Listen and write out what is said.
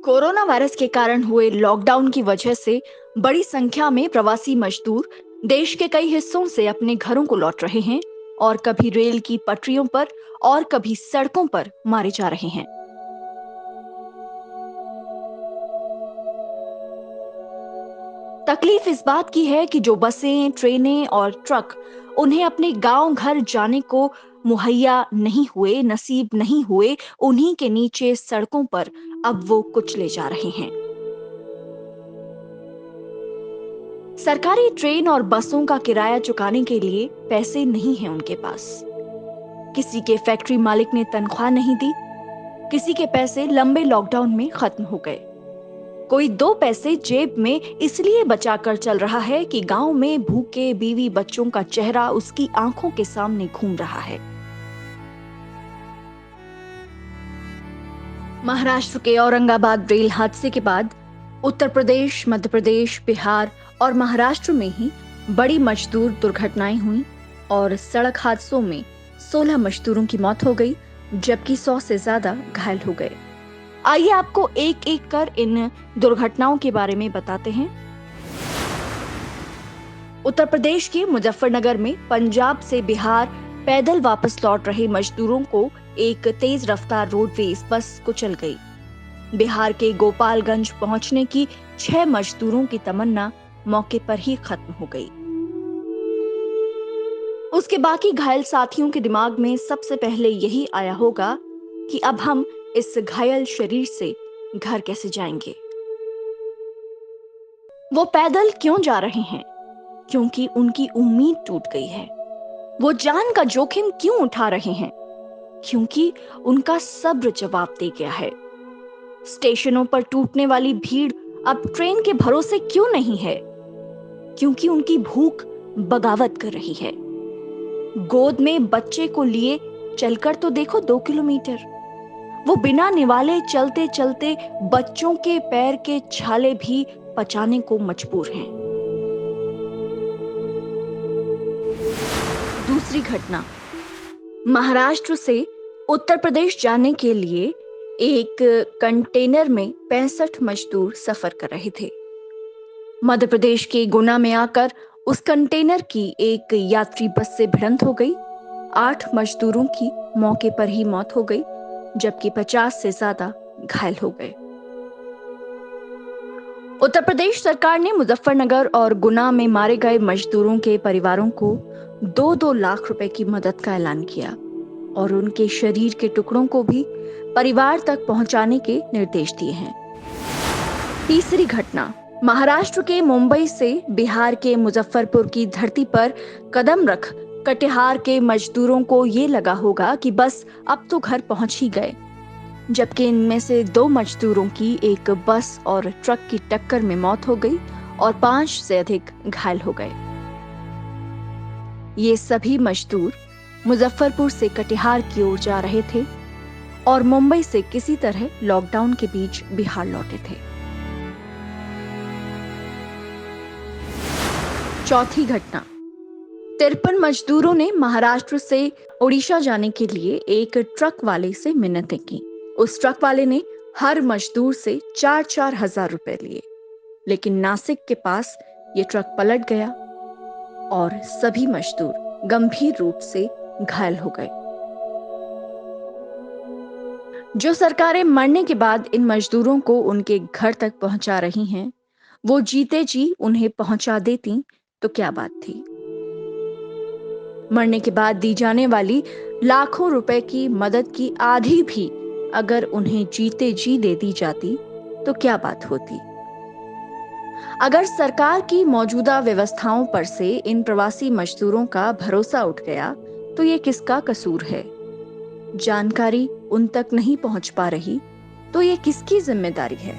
Corona virus के कारण हुए लॉकडाउन की वजह से बड़ी संख्या में प्रवासी मजदूर देश के कई हिस्सों से अपने घरों को लौट रहे हैं और कभी रेल की पटरियों पर और कभी सड़कों पर मारे जा रहे हैं। तकलीफ इस बात की है कि जो बसें, ट्रेनें और ट्रक उन्हें अपने गांव घर जाने को मुहैया नहीं हुए, नसीब नहीं हुए, उन्हीं के नीचे सड़कों पर अब वो कुचले जा रहे हैं। सरकारी ट्रेन और बसों का किराया चुकाने के लिए पैसे नहीं हैं उनके पास। किसी के फैक्ट्री मालिक ने तनख्वाह नहीं दी, किसी के पैसे लंबे लॉकडाउन में खत्म हो गए। कोई दो पैसे जेब में इसलिए बचाकर चल रहा है कि गांव में भूखे बीवी बच्चों का चेहरा उसकी आंखों के सामने घूम रहा है। महाराष्ट्र के औरंगाबाद रेल हादसे के बाद उत्तर प्रदेश, मध्य प्रदेश, बिहार और महाराष्ट्र में ही बड़ी मजदूर दुर्घटनाएं हुई और सड़क हादसों में 16 मजदूरों की मौत हो गई, जबकि 100 से ज्यादा घायल हो गए। आइए आपको एक एक कर इन दुर्घटनाओं के बारे में बताते हैं। उत्तर प्रदेश के मुजफ्फरनगर में पंजाब से बिहार पैदल वापस लौट रहे मजदूरों को एक तेज रफ्तार रोडवेज बस कुचल गई। बिहार के गोपालगंज पहुंचने की 6 मजदूरों की तमन्ना मौके पर ही खत्म हो गई। उसके बाकी घायल साथियों के दिमाग में सबसे पहले यही आया होगा कि अब हम इस घायल शरीर से घर कैसे जाएंगे। वो पैदल क्यों जा रहे हैं? क्योंकि उनकी उम्मीद टूट गई है। वो जान का जोखिम क्यों उठा रहे हैं? क्योंकि उनका सब्र जवाब दे गया है। स्टेशनों पर टूटने वाली भीड़ अब ट्रेन के भरोसे क्यों नहीं है? क्योंकि उनकी भूख बगावत कर रही है। गोद में बच्चे को लिए चलकर तो देखो 2 किलोमीटर। वो बिना निवाले चलते चलते बच्चों के पैर के छाले भी पचाने को मजबूर हैं। दूसरी घटना, महाराष्ट्र से उत्तर प्रदेश जाने के लिए एक कंटेनर में 65 मजदूर सफर कर रहे थे। मध्य प्रदेश के गुना में आकर उस कंटेनर की एक यात्री बस से भिड़ंत हो गई। 8 मजदूरों की मौके पर ही मौत हो गई, जबकि 50 से ज्यादा घायल हो गए। उत्तर प्रदेश सरकार ने मुजफ्फरनगर और गुना में मारे गए मजदूरों के परिवारों को 2-2 लाख रुपए की मदद का ऐलान किया और उनके शरीर के टुकड़ों को भी परिवार तक पहुंचाने के निर्देश दिए हैं। तीसरी घटना, महाराष्ट्र के मुंबई से बिहार के मुजफ्फरपुर की धरती पर कदम रख कटिहार के मजदूरों को ये लगा होगा कि बस अब तो घर पहुंच ही गए, जबकि इनमें से 2 मजदूरों की एक बस और ट्रक की टक्कर में मौत हो गई और 5 से अधिक घायल हो गए। ये सभी मजदूर मुजफ्फरपुर से कटिहार की ओर जा रहे थे और मुंबई से किसी तरह लॉकडाउन के बीच बिहार लौटे थे। चौथी घटना, 53 मजदूरों ने महाराष्ट्र से ओडिशा जाने के लिए एक ट्रक वाले से मिन्नतें की। उस ट्रक वाले ने हर मजदूर से 4-4 हजार रुपए लिए, लेकिन नासिक के पास ये ट्रक पलट गया और सभी मजदूर गंभीर रूप से घायल हो गए। जो सरकारें मरने के बाद इन मजदूरों को उनके घर तक पहुंचा रही हैं, वो जीते जी उन्हें पहुंचा देती तो क्या बात थी। मरने के बाद दी जाने वाली लाखों रुपए की मदद की आधी भी अगर उन्हें जीते जी दे दी जाती तो क्या बात होती। अगर सरकार की मौजूदा व्यवस्थाओं पर से इन प्रवासी मजदूरों का भरोसा उठ गया तो ये किसका कसूर है? जानकारी उन तक नहीं पहुंच पा रही तो ये किसकी जिम्मेदारी है?